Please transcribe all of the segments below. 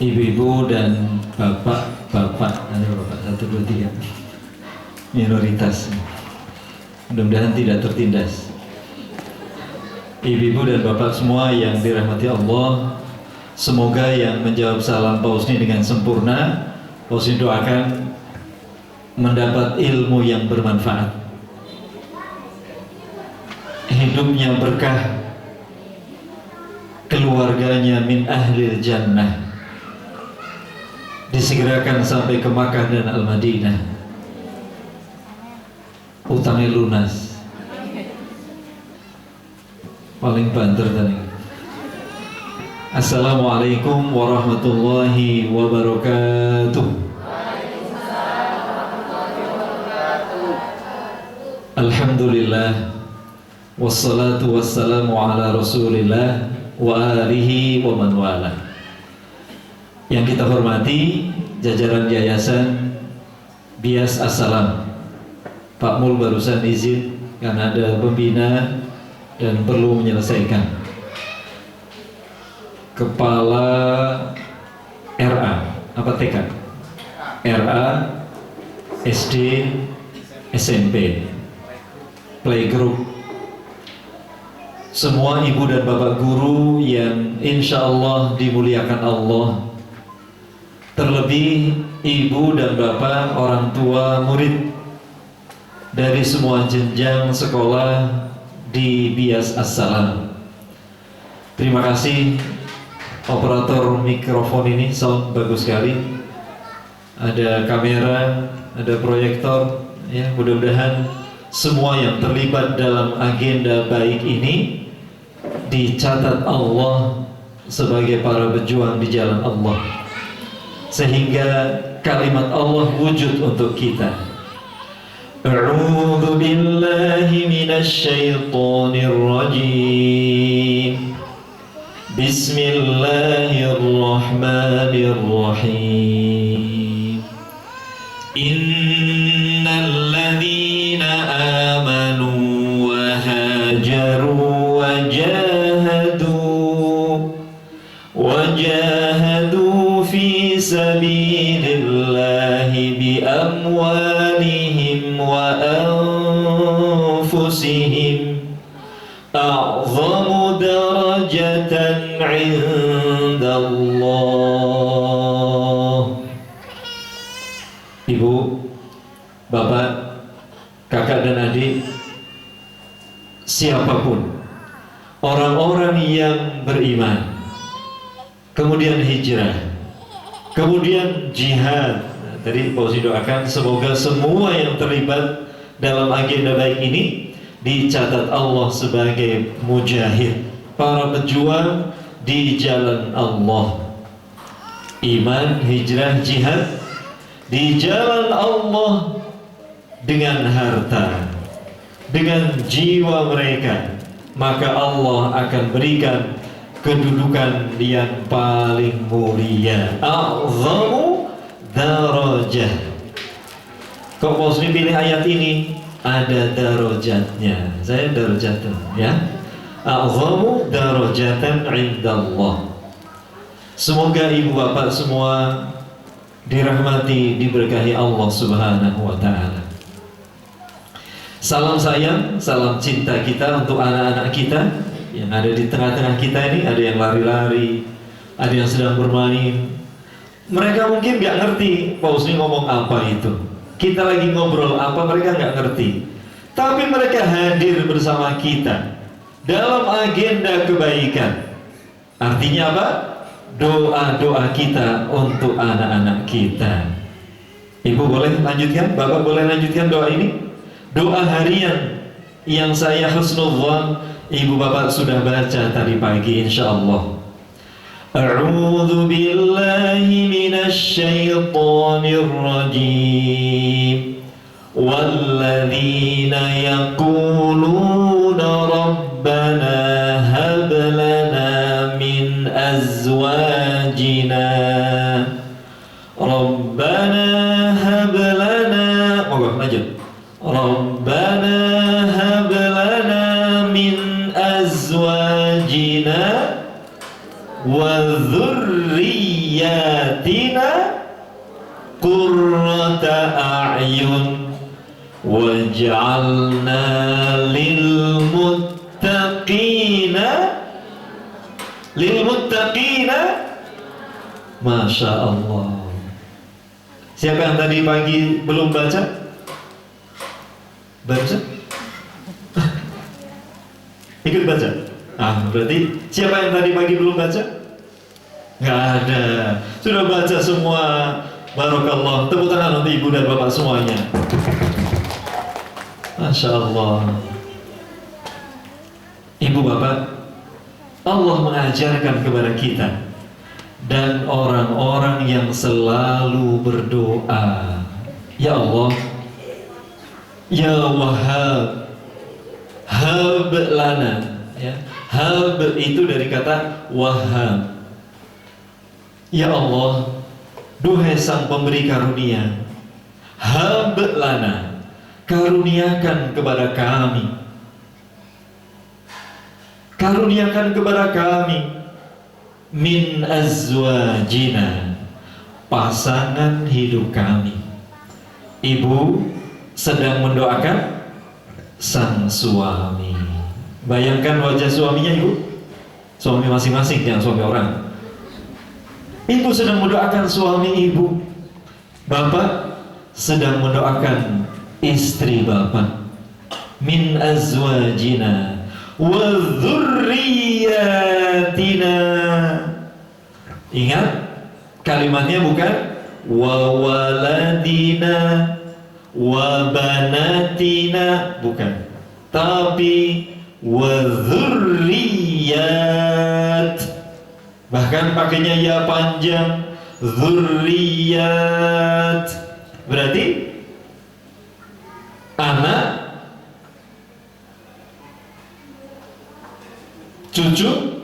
ibu-ibu dan bapak-bapak, ada bapak 1, 2, 3, minoritas, mudah-mudahan tidak tertindas. Ibu-ibu dan bapak semua yang dirahmati Allah, semoga yang menjawab salam Pak Husni dengan sempurna, Pak Husni doakan mendapat ilmu yang bermanfaat, hidupnya berkah, keluarganya min ahlil jannah, disegerakan sampai ke Makkah dan Al-Madinah, utangnya lunas, paling banter tadi. Assalamualaikum warahmatullahi wabarakatuh. Alhamdulillah, wassalatu wassalamu ala rasulillah wa alihi wa man wala. Yang kita hormati jajaran Yayasan Bias Assalam, Pak Mul barusan izin karena ada pembina dan perlu menyelesaikan. Kepala RA apa TK? RA, SD, SMP, playgroup, semua ibu dan bapak guru yang insya Allah dimuliakan Allah, terlebih ibu dan bapak orang tua murid dari semua jenjang sekolah di Bias Assalam. Terima kasih operator mikrofon ini, sound bagus sekali, ada kamera, ada proyektor, ya mudah-mudahan semua yang terlibat dalam agenda baik ini dicatat Allah sebagai para pejuang di jalan Allah, sehingga kalimat Allah wujud untuk kita. A'udzu billahi minasy syaithanir rajim. Bismillahirrahmanirrahim. Innal ladzina amanu wa hajaru wajahadu fi sabilillahi bi amwalihim wa anfusihim a'zamu darajatan 'indallah. Ibu, bapak, kakak dan adik, siapapun orang-orang yang beriman, kemudian hijrah, kemudian jihad. Tadi Pak Uzi doakan semoga semua yang terlibat dalam agenda baik ini dicatat Allah sebagai mujahid, para pejuang di jalan Allah. Iman, hijrah, jihad di jalan Allah dengan harta, dengan jiwa mereka, maka Allah akan berikan kedudukan yang paling mulia, a'zamu darajah. Kok Muslim pilih ayat ini? Ada darajatnya. Saya darajatan, ya. A'zamu darajatan 'indallah. Semoga ibu bapak semua dirahmati, diberkahi Allah Subhanahu wa ta'ala. Salam sayang, salam cinta kita untuk anak-anak kita yang ada di tengah-tengah kita ini. Ada yang lari-lari, ada yang sedang bermain. Mereka mungkin gak ngerti Pak Husni ngomong apa itu, kita lagi ngobrol apa, mereka gak ngerti. Tapi mereka hadir bersama kita dalam agenda kebaikan. Artinya apa? Doa-doa kita untuk anak-anak kita. Ibu boleh lanjutkan, bapak boleh lanjutkan doa ini. Doa harian yang saya husnudzan, ibu bapak sudah baca tadi pagi insyaallah. A'udzu billahi minasy syaithanir rajim. Walladzina yaquluna rabbana hab lana min azwajina rabbana hab lana, moga lanjut. Rabbana hab lana min azwajina wa dzurriyyatina qurrata a'yun waj'alna lil muttaqina Masya Allah. Siapa yang tadi pagi belum baca? Baca? Ikut baca? Berarti siapa yang tadi pagi belum baca? Nggak ada. Sudah baca semua. Barakallah. Tepuk tangan untuk ibu dan bapak semuanya. Masya Allah. Ibu bapak, Allah mengajarkan kepada kita dan orang-orang yang selalu berdoa, ya Allah, ya Wahhab, hab lana, ya. Hab itu dari kata Wahhab. Ya Allah, duhai Sang Pemberi karunia, hab lana, karuniakan kepada kami. Karuniakan kepada kami min azwajina, pasangan hidup kami. Ibu sedang mendoakan sang suami. Bayangkan wajah suaminya, ibu. Suami masing-masing, jangan suami orang. Ibu sedang mendoakan suami ibu. Bapak sedang mendoakan istri bapak. Min azwajina wa dzurriyyatina. Ingat kalimatnya bukan wa waladina wa banatina, bukan, tapi wa dzurriyyat. Bahkan pakainya ya panjang, dzurriyyat. Berarti anak, cucu,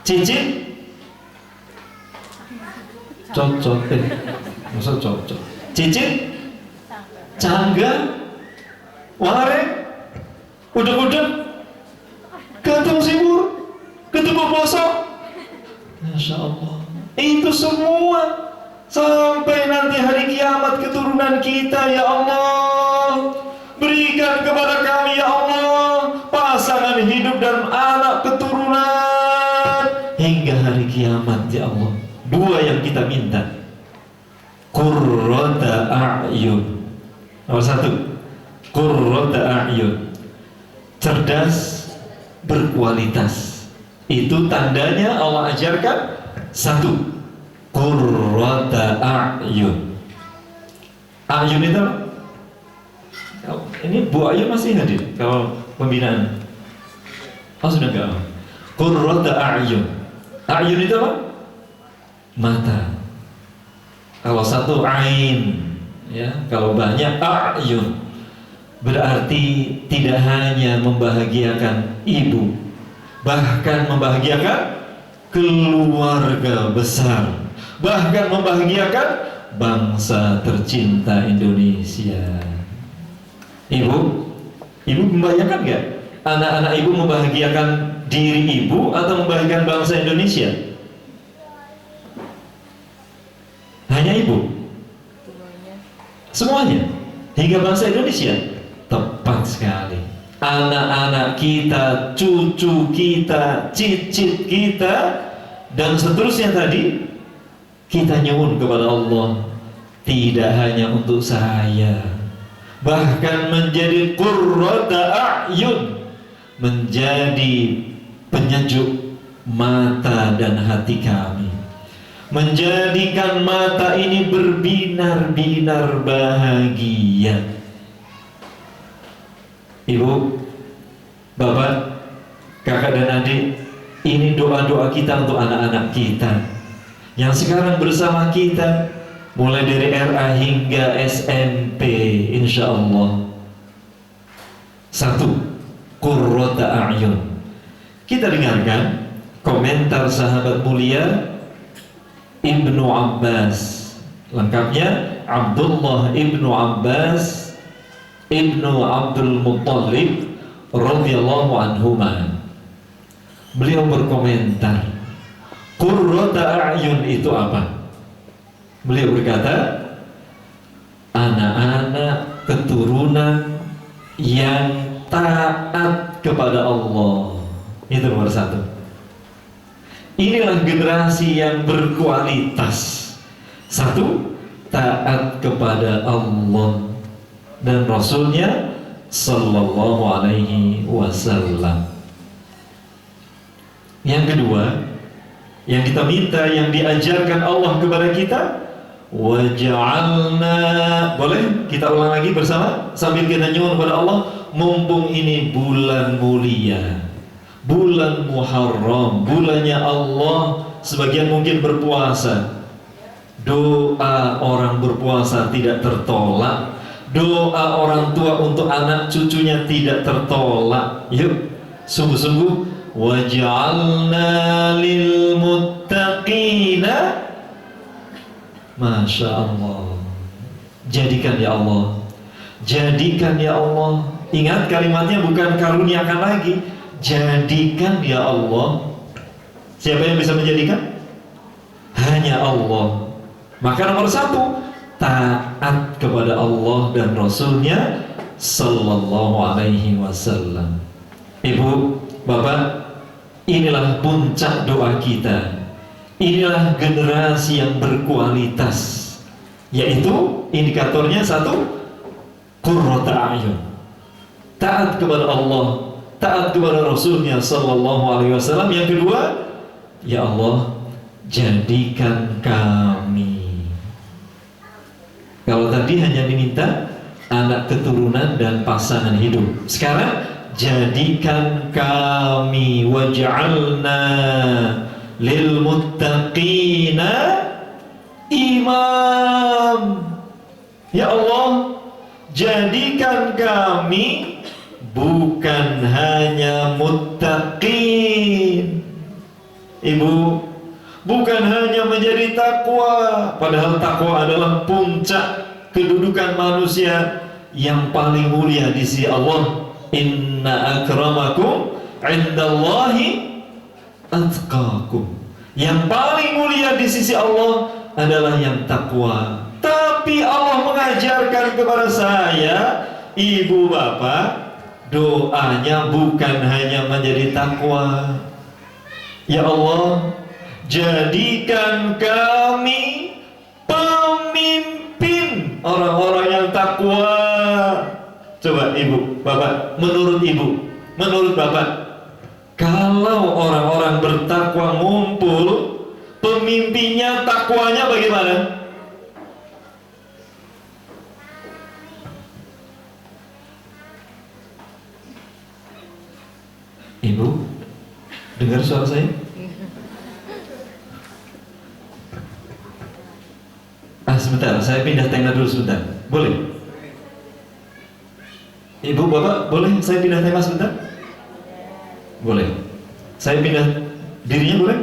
cicit, cocok, masa cocok, cicit, cangga, ware, udek-udek, gantung sibur, ketemu bosok. Masya Allah, itu semua sampai nanti hari kiamat keturunan kita. Ya Allah, berikan kepada kami ya Allah pasangan hidup dan anak keturunan hingga hari kiamat ya Allah. Dua yang kita minta, qurrata a'yun. Nomor satu, qurrata a'yun, cerdas, berkualitas. Itu tandanya Allah ajarkan. Satu, qurrata a'yun. A'yun itu ini Bu Ayu masih hadir kalau pembinaan? Oh sudah enggak. Qurrata a'yun. A'yun itu apa? Mata. Kalau satu ain, ya. Kalau banyak a'yun, berarti tidak hanya membahagiakan ibu, bahkan membahagiakan keluarga besar, bahkan membahagiakan bangsa tercinta Indonesia. Ibu membayangkan nggak anak-anak ibu membahagiakan diri ibu atau membahagiakan bangsa Indonesia? Hanya ibu? Semuanya? Hingga bangsa Indonesia? Tepat sekali. Anak-anak kita, cucu kita, cicit kita, dan seterusnya tadi, kita nyuwun kepada Allah, tidak hanya untuk saya, bahkan menjadi qurrata a'yun, menjadi penyejuk mata dan hati kami, menjadikan mata ini berbinar-binar bahagia. Ibu, bapak, kakak dan adik, ini doa-doa kita untuk anak-anak kita yang sekarang bersama kita, mulai dari RA hingga SMP, insya Allah. Satu, qurrata a'yun. Kita dengarkan komentar sahabat mulia Ibnu Abbas. Lengkapnya Abdullah Ibnu Abbas Ibnu Abdul Muttalib radhiyallahu anhuma. Beliau berkomentar, qurrata a'yun itu apa? Beliau berkata, anak-anak keturunan yang taat kepada Allah. Itu nomor satu. Inilah generasi yang berkualitas. Satu, taat kepada Allah dan Rasulnya Sallallahu Alaihi Wasallam. Yang kedua, yang kita minta, yang diajarkan Allah kepada kita, waj'alna, boleh kita ulang lagi bersama sambil kita nyuwun kepada Allah, mumpung ini bulan mulia, bulan Muharram, bulannya Allah. Sebagian mungkin berpuasa, doa orang berpuasa tidak tertolak, doa orang tua untuk anak cucunya tidak tertolak. Yuk, sungguh-sungguh, waj'alna lil muttaqina, Masya Allah, jadikan ya Allah, jadikan ya Allah. Ingat kalimatnya bukan karuniakan lagi, jadikan ya Allah. Siapa yang bisa menjadikan? Hanya Allah. Maka nomor satu, taat kepada Allah dan Rasulnya Sallallahu Alaihi Wasallam. Ibu, Bapak, inilah puncak doa kita. Inilah generasi yang berkualitas, yaitu indikatornya satu, qurrata a'yun, taat kepada Allah, taat kepada Rasulnya Sallallahu Alaihi Wasallam. Yang kedua, ya Allah, jadikan kami. Kalau tadi hanya diminta anak keturunan dan pasangan hidup, sekarang jadikan kami, waj'alna lil muttaqina imam. Ya Allah, jadikan kami bukan hanya muttaqin. Ibu, bukan hanya menjadi takwa, padahal takwa adalah puncak kedudukan manusia yang paling mulia di sisi Allah. Inna akramakum indallahi atqakum. Yang paling mulia di sisi Allah adalah yang takwa. Tapi Allah mengajarkan kepada saya, ibu bapak, doanya bukan hanya menjadi takwa. Ya Allah, jadikan kami pemimpin orang-orang yang takwa. Coba ibu, bapak, menurut ibu, menurut bapak, kalau orang-orang bertakwa ngumpul, pemimpinnya takwanya bagaimana? Ibu, dengar suara saya? Sebentar, saya pindah tenda dulu sebentar. Boleh? Ibu, bapak, boleh saya pindah tema sebentar? Boleh. Saya pindah dirinya, boleh?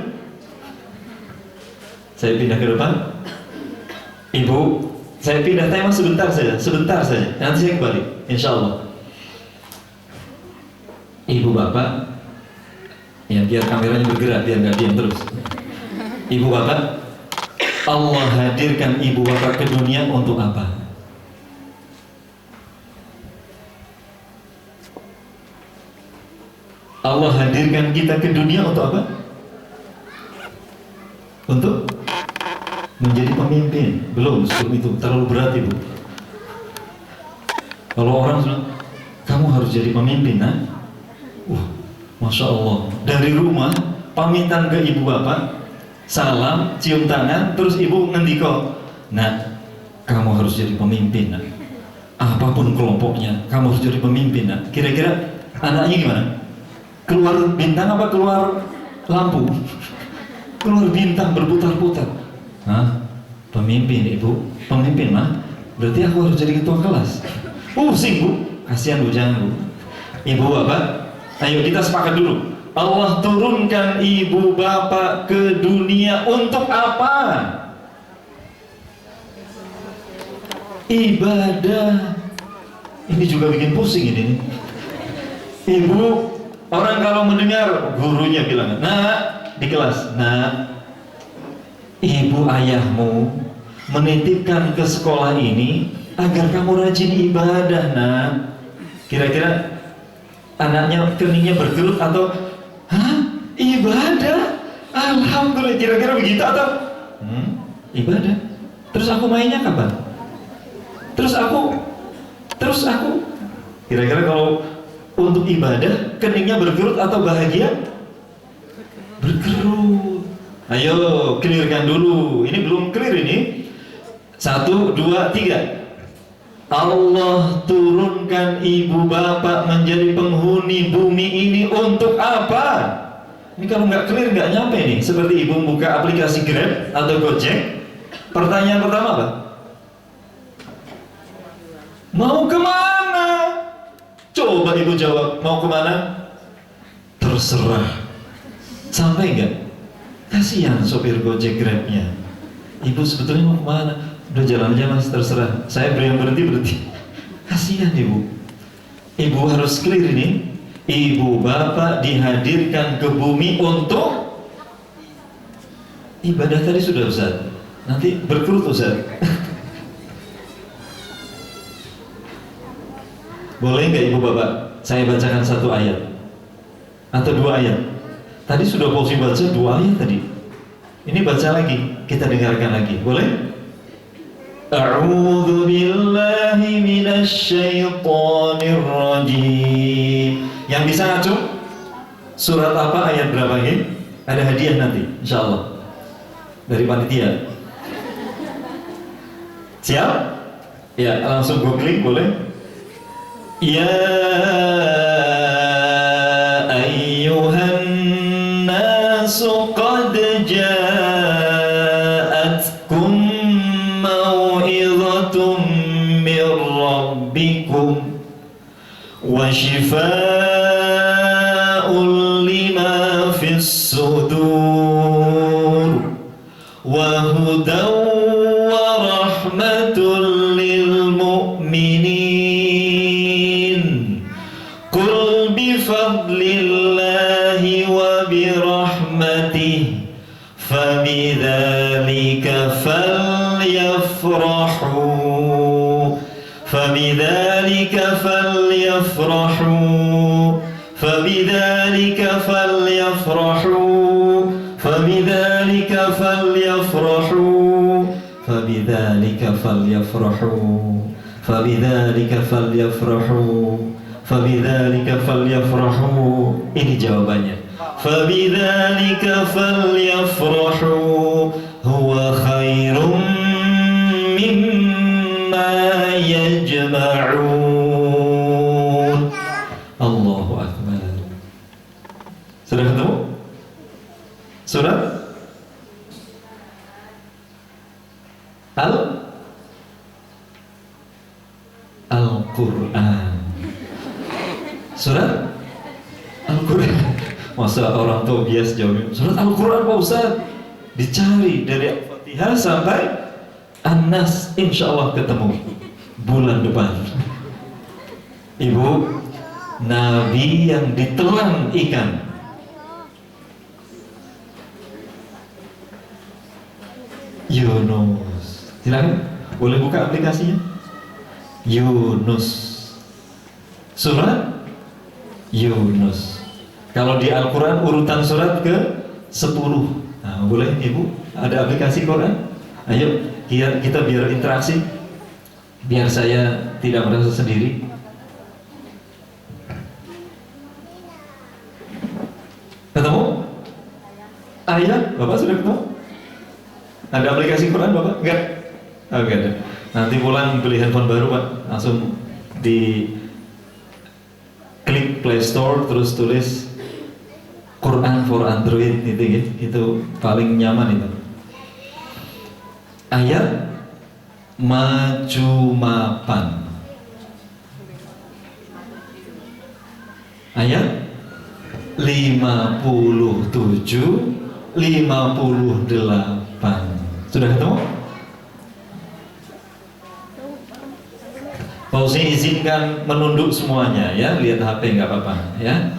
Saya pindah ke depan. Ibu, saya pindah tema sebentar saja, nanti saya kembali, insya Allah. Ibu, bapak, ya biar kameranya bergerak, biar nggak diam terus. Ibu, bapak, Allah hadirkan ibu bapak ke dunia untuk apa? Allah hadirkan kita ke dunia untuk apa? Untuk menjadi pemimpin. Belum, sebelum itu terlalu berat ibu. Kalau orang bilang, kamu harus jadi pemimpin, nah? Masya Allah. Dari rumah, pamitan ke ibu bapak, salam, cium tangan, terus ibu ngendiko, nah, kamu harus jadi pemimpin, nah. Apapun kelompoknya, kamu harus jadi pemimpin, nah. Kira-kira anaknya gimana? Keluar bintang apa keluar lampu? Keluar bintang berputar-putar. Hah? Pemimpin ibu, pemimpin mah. Berarti aku harus jadi ketua kelas. Pusing bu, kasihan bu, jangan bu. Ibu bapak, ayo kita sepakat dulu. Allah turunkan ibu bapak ke dunia untuk apa? Ibadah. Ini juga bikin pusing ini nih. Ibu, Orang kalau mendengar gurunya bilang, "Nak, di kelas, nak, ibu ayahmu menitipkan ke sekolah ini agar kamu rajin ibadah, nak." Kira-kira anaknya keningnya berkerut atau, "Hah? Ibadah? Alhamdulillah." Kira-kira begitu atau, ibadah. Terus aku mainnya kapan? Terus aku. Kira-kira kalau untuk ibadah keningnya berkerut atau bahagia? Berkerut. Ayo clearkan dulu. Ini belum clear ini. 1, 2, 3. Allah turunkan ibu bapak menjadi penghuni bumi ini untuk apa? Ini kalau nggak clear nggak nyampe nih. Seperti ibu buka aplikasi Grab atau Gojek. Pertanyaan pertama apa? Mau kemana? Coba ibu jawab, mau kemana? Terserah. Sampai nggak? Kasihan sopir Gojek Grabnya. Ibu sebetulnya mau kemana? Udah jalan aja mas, terserah. Saya beri yang berhenti. Kasihan ibu. Ibu harus clear ini. Ibu bapak dihadirkan ke bumi untuk ibadah tadi sudah Ustaz. Nanti berkerut Ustaz. Boleh nggak ibu bapak? Saya bacakan 1 ayat atau 2 ayat. Tadi sudah Fauzi baca 2 ayat tadi. Ini baca lagi, kita dengarkan lagi. Boleh? A'udzu billahi minasy syaithanir rajim. Yang bisa ngacung? Surat apa, ayat berapa ini? Ada hadiah nanti, insyaallah. Dari panitia. Siap? Ya, langsung googling boleh? Ya ayyuhan nasu qad ja'atkum mau'izatun min rabbikum wa shifaa'un lima fis sudur wa hudan wa rahmatul lil mu'minin. Bifadlillahi wa birahmatih fabidhalika falyafrahu fabidhalika falyafrahu fabidhalika falyafrahu fabidhalika falyafrahu fabidhalika falyafrahu fabidhalika falyafrahu Fabidzalika falyafrahu. Ini jawabannya. Fabidzalika falyafrahu huwa khairum mimma yajma'un. Allahu akbar. Sudah ketemu? Surat Al-Quran. Surat Al-Quran. Masa orang tua bias jawabin surat Al-Quran Pak Ustaz? Dicari dari Al-Fatihah sampai An-Nas, insya Allah ketemu bulan depan. Ibu, Nabi yang ditelan ikan. Yunus. Silakan, boleh buka aplikasinya. Yunus. Surat Yunus. Kalau di Al-Quran urutan surat ke 10. Nah, boleh ibu, ada aplikasi Quran. Ayo kita biar interaksi, biar saya tidak merasa sendiri. Ketemu? Ayat, Bapak sudah ketemu? Ada aplikasi Quran Bapak? Enggak? Oh, enggak ada. Nanti pulang beli handphone baru Pak, langsung di klik Play Store terus tulis Quran for Android itu paling nyaman itu. Ayat maju mapan. Ayat 57 58. Sudah ketemu? Fauzi izinkan menunduk semuanya ya, lihat HP nggak apa-apa ya.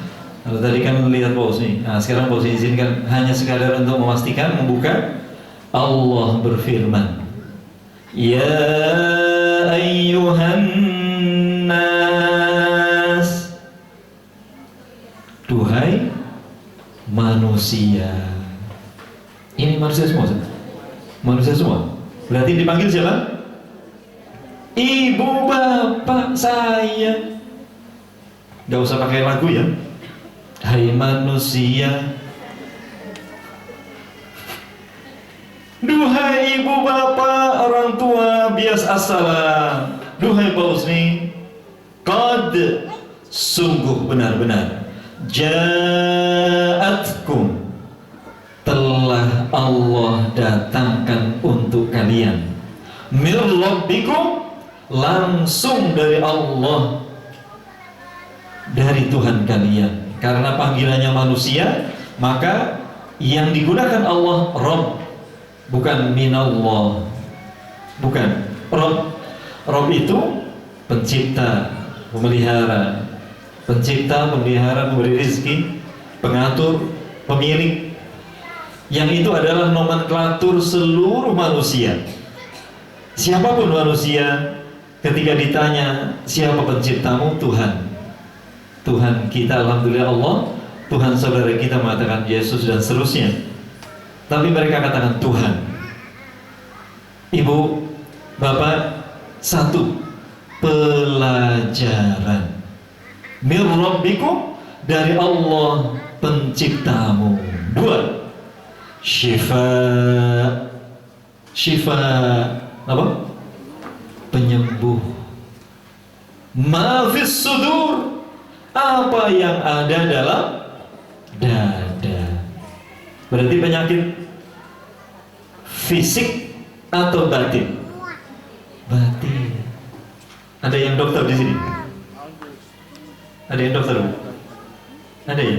Kalau tadi kan lihat Pak Usni, nah sekarang Pak Usni izinkan hanya sekadar untuk memastikan, membuka. Allah berfirman, Ya ayyuhan nas, duhai manusia. Ini manusia semua, manusia semua. Berarti dipanggil siapa? Ibu bapak saya. Gak usah pakai lagu ya. Hai manusia, duhai ibu bapak, orang tua, bias assalam. Duhai Pak Usni, qad, sungguh benar-benar, ja'atkum, telah Allah datangkan untuk kalian, mir rabbikum, langsung dari Allah, dari Tuhan kalian. Karena panggilannya manusia, maka yang digunakan Allah Rabb, bukan minallah, bukan Rabb. Rabb itu pencipta, pemelihara, pencipta, pemelihara, pemberi rezeki, pengatur, pemilik. Yang itu adalah nomenklatur seluruh manusia. Siapapun manusia, ketika ditanya siapa penciptamu, Tuhan. Tuhan kita, alhamdulillah Allah. Tuhan saudara kita mengatakan Yesus dan seterusnya. Tapi mereka katakan Tuhan. Ibu, bapak, satu, pelajaran. Mir rabbikum, dari Allah penciptamu. Dua, syifa. Syifa apa? Penyembuh. Ma fis sudur, apa yang ada dalam dada. Berarti penyakit fisik atau batin? Batin. Ada yang dokter di sini? Ada yang dokter? Ada ya?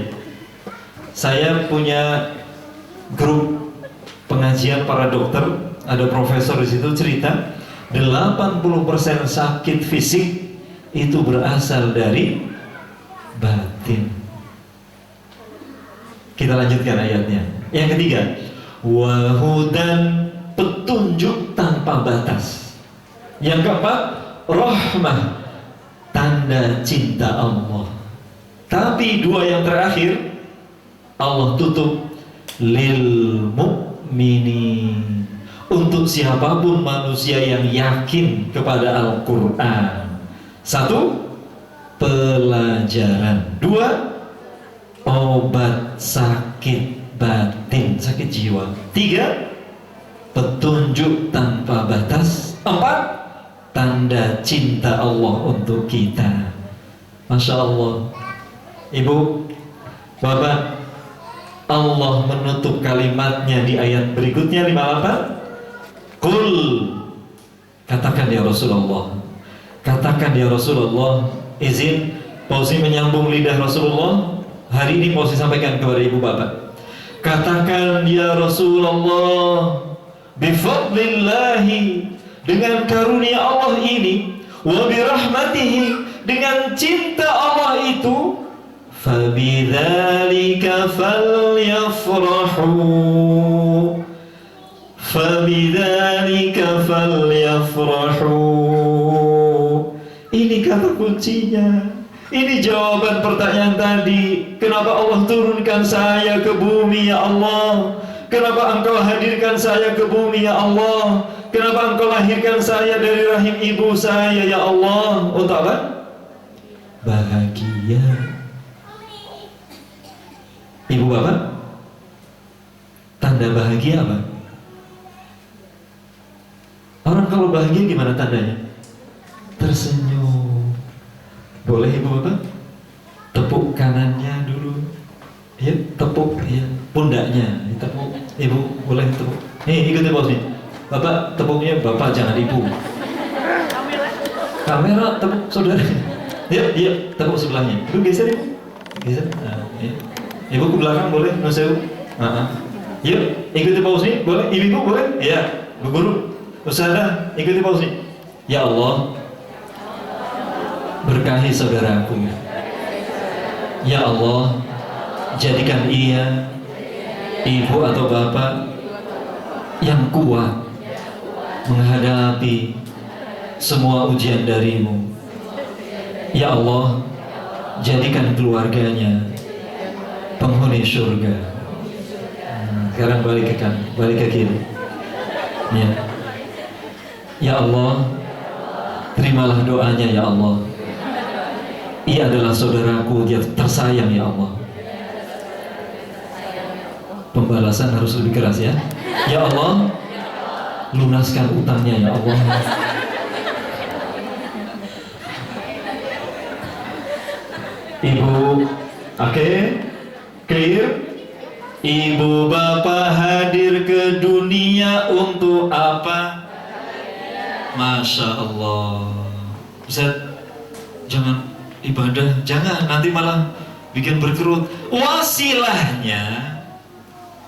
Saya punya grup pengajian para dokter, ada profesor di situ cerita 80% sakit fisik itu berasal dari batin. Kita lanjutkan ayatnya. Yang ketiga, wahudan, petunjuk tanpa batas. Yang keempat, rahmah, tanda cinta Allah. Tapi dua yang terakhir Allah tutup, lil mu'minin, untuk siapapun manusia yang yakin kepada Al-Quran. Satu, pelajaran. Dua, obat sakit batin, sakit jiwa. Tiga, petunjuk tanpa batas. Empat, tanda cinta Allah untuk kita. Masya Allah. Ibu, bapak, Allah menutup kalimatnya di ayat berikutnya 58. Qul, katakan ya Rasulullah, katakan ya Rasulullah. Izin Pausi menyambung lidah Rasulullah. Hari ini Pausi sampaikan kepada ibu bapak, katakan ya Rasulullah, bifadlillahi, dengan karunia Allah ini, wa birahmatihi, dengan cinta Allah itu, fabidzalika falyafrahu, fabidzalika falyafrahu. Ini kata kuncinya. Ini jawaban pertanyaan tadi. Kenapa Allah turunkan saya ke bumi ya Allah? Kenapa Engkau hadirkan saya ke bumi ya Allah? Kenapa Engkau lahirkan saya dari rahim ibu saya ya Allah? Untuk apa? Bahagia. Ibu bapak, tanda bahagia apa? Orang kalau bahagia gimana tandanya? Tersenyum. Boleh ibu bapak? Tepuk kanannya dulu. Ya, tepuk ya, pundaknya. Tepuk. Ibu boleh tepuk. Nih, ikuti bos nih. Bapak tepuknya bapak, jangan ibu. Kamera tepuk saudara. Ya, iya, tepuk sebelahnya. Ibu geser ibu. Geser. Nah, ya. Ibu ke belakang boleh, nuseu. Yuk, ikuti paus nih, boleh? Ibu boleh? Ya, Bu Guru, Ustazah, ikuti paus nih. Ya Allah, berkahi saudaraku. Ya Allah, jadikan ia, ibu atau bapak, yang kuat menghadapi semua ujian darimu. Ya Allah, jadikan keluarganya penghuni surga. Sekarang balik ke kanan, balik ke kiri. Ya. Ya Allah, terimalah doanya ya Allah. Ia adalah saudaraku, dia tersayang ya Allah. Pembalasan harus lebih keras ya. Ya Allah, lunaskan utangnya ya Allah. Ibu, oke, clear. Ibu bapak hadir ke dunia untuk apa? Masya Allah. Ustaz, jangan ibadah, jangan, nanti malah bikin berkerut. Wasilahnya,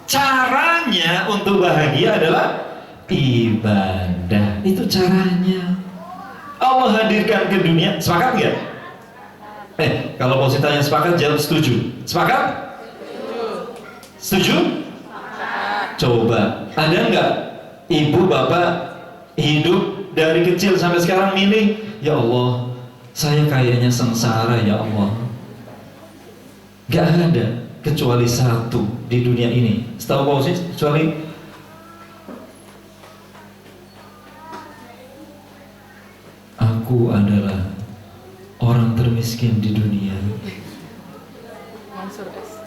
caranya untuk bahagia adalah ibadah. Itu caranya. Allah hadirkan ke dunia. Sepakat nggak? Kalau mau tanya sepakat, jawab setuju. Sepakat? Setuju? Coba, ada nggak ibu bapak hidup dari kecil sampai sekarang milih, ya Allah, saya kayaknya sengsara ya Allah. Gak ada kecuali satu di dunia ini. Setahu Pak Usis, kecuali aku adalah orang termiskin di dunia.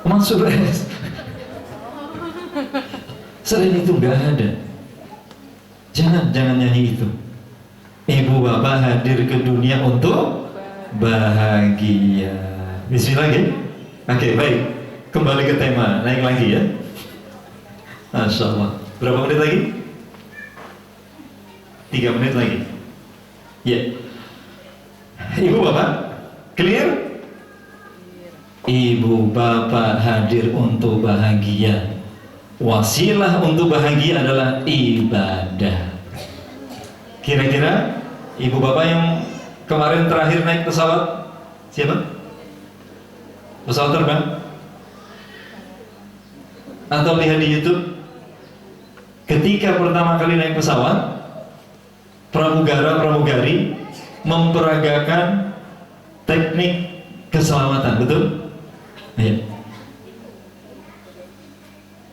Mansur S. Selain itu nggak ada. Jangan nyanyi itu. Ibu bapak hadir ke dunia untuk bahagia. Bismillah ya. Oke, baik. Kembali ke tema, naik lagi ya. Masya Allah. Berapa menit lagi? 3 menit lagi. Ya. Ibu bapak, clear? Ibu bapak hadir untuk bahagia. Wasilah untuk bahagia adalah ibadah. Kira-kira ibu bapak yang kemarin terakhir naik pesawat siapa? Pesawat terbang? Atau lihat di YouTube? Ketika pertama kali naik pesawat, pramugara-pramugari memperagakan teknik keselamatan, betul? Ya.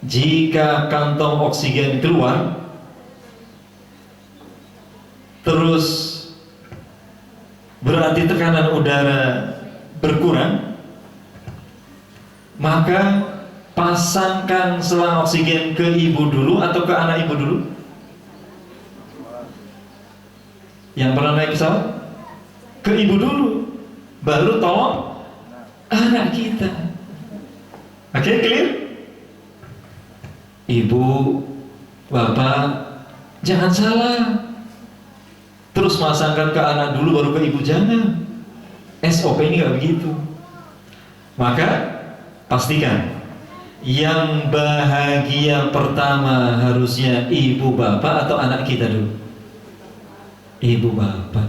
Jika kantong oksigen keluar, terus berarti tekanan udara berkurang, maka pasangkan selang oksigen ke ibu dulu atau ke anak ibu dulu? Yang pernah naik pesawat? Ke ibu dulu, baru tolong anak kita. Oke, clear? Ibu, bapak, jangan salah. Terus masangkan ke anak dulu baru ke ibu, jangan. SOP ini nggak begitu. Maka pastikan yang bahagia pertama harusnya ibu bapak atau anak kita dulu? Ibu bapak.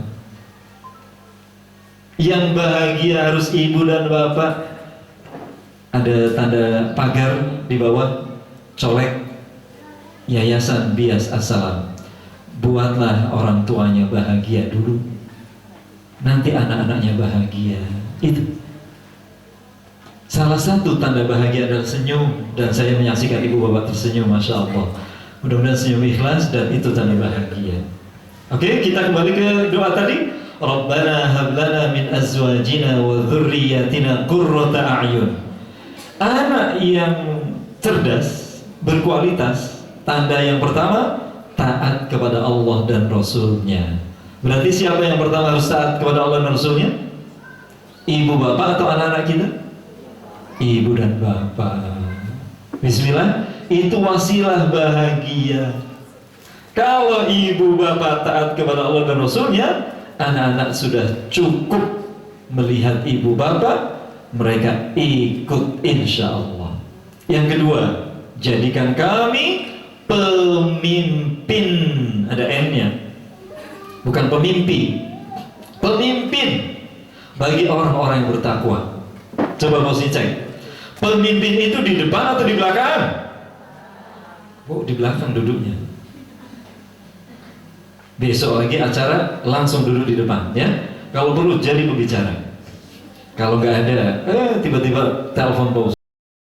Yang bahagia harus ibu dan bapak. Ada tanda pagar di bawah, colek Yayasan Bias Assalam. Buatlah orang tuanya bahagia dulu, nanti anak-anaknya bahagia. Itu salah satu tanda bahagia adalah senyum. Dan saya menyaksikan ibu bapak tersenyum, Masya Allah. Mudah-mudahan senyum ikhlas, dan itu tanda bahagia. Oke, kita kembali ke doa tadi. Rabbana hablana min azwajina wa dhurriyyatina qurrata a'yun. Anak yang cerdas, berkualitas, tanda yang pertama, taat kepada Allah dan Rasulnya. Berarti siapa yang pertama harus taat kepada Allah dan Rasulnya? Ibu bapak atau anak-anak kita? Ibu dan bapak. Bismillah. Itu wasilah bahagia. Kalau ibu bapak taat kepada Allah dan Rasulnya, anak-anak sudah cukup melihat ibu bapak, mereka ikut insya Allah. Yang kedua, jadikan kami pemimpin. Ada N-nya, bukan pemimpi. Pemimpin bagi orang-orang yang bertakwa. Coba mau cek. Pemimpin itu di depan atau di belakang? Oh, di belakang duduknya. Besok lagi acara langsung duduk di depan, ya. Kalau perlu jadi pembicara. Kalau nggak ada, tiba-tiba telepon pause.